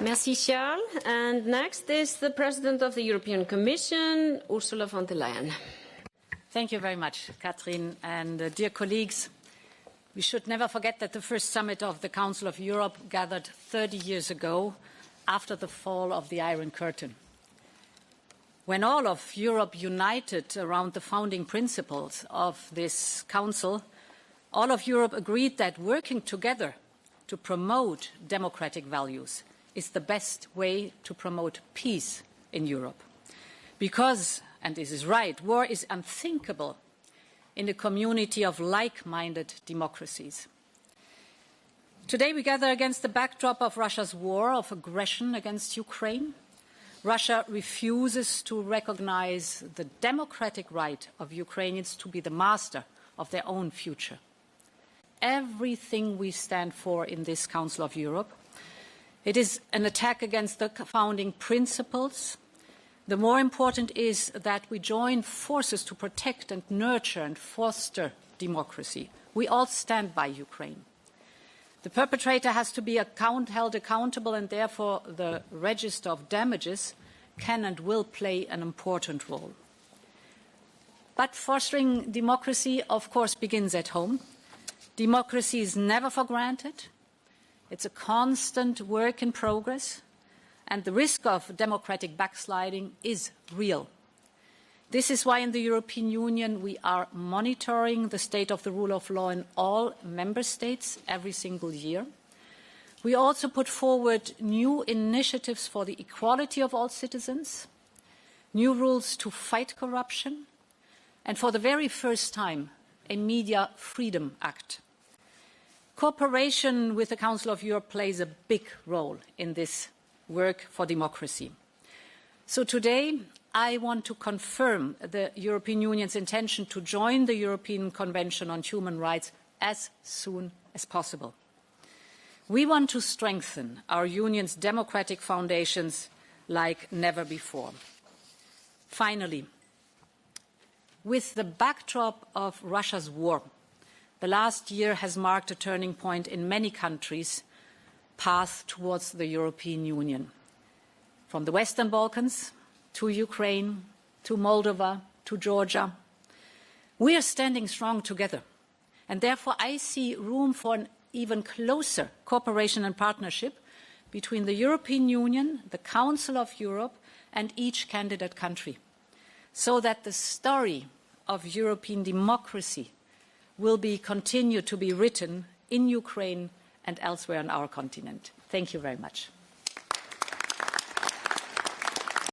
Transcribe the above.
Merci, Charles. And next is the President of the European Commission, Ursula von der Leyen. Thank you very much, Catherine. And dear colleagues, we should never forget that the first summit of the Council of Europe gathered 30 years ago after the fall of the Iron Curtain. When all of Europe united around the founding principles of this Council, all of Europe agreed that working together to promote democratic values is the best way to promote peace in Europe. Because, and this is right, war is unthinkable in a community of like-minded democracies. Today we gather against the backdrop of Russia's war of aggression against Ukraine. Russia refuses to recognize the democratic right of Ukrainians to be the master of their own future. Everything we stand for in this Council of Europe, it is an attack against the founding principles. The more important is that we join forces to protect and nurture and foster democracy. We all stand by Ukraine. The perpetrator has to be held accountable, and therefore the register of damages can and will play an important role. But fostering democracy, of course, begins at home. Democracy is never for granted. It's a constant work in progress, and the risk of democratic backsliding is real. This is why in the European Union we are monitoring the state of the rule of law in all member states every single year. We also put forward new initiatives for the equality of all citizens, new rules to fight corruption, and for the very first time, a Media Freedom Act. Cooperation with the Council of Europe plays a big role in this work for democracy. So today, I want to confirm the European Union's intention to join the European Convention on Human Rights as soon as possible. We want to strengthen our Union's democratic foundations like never before. Finally, with the backdrop of Russia's war, the last year has marked a turning point in many countries' path towards the European Union. From the Western Balkans to Ukraine, to Moldova, to Georgia. We are standing strong together, and therefore I see room for an even closer cooperation and partnership between the European Union, the Council of Europe, and each candidate country, so that the story of European democracy will continue to be written in Ukraine and elsewhere on our continent. Thank you very much.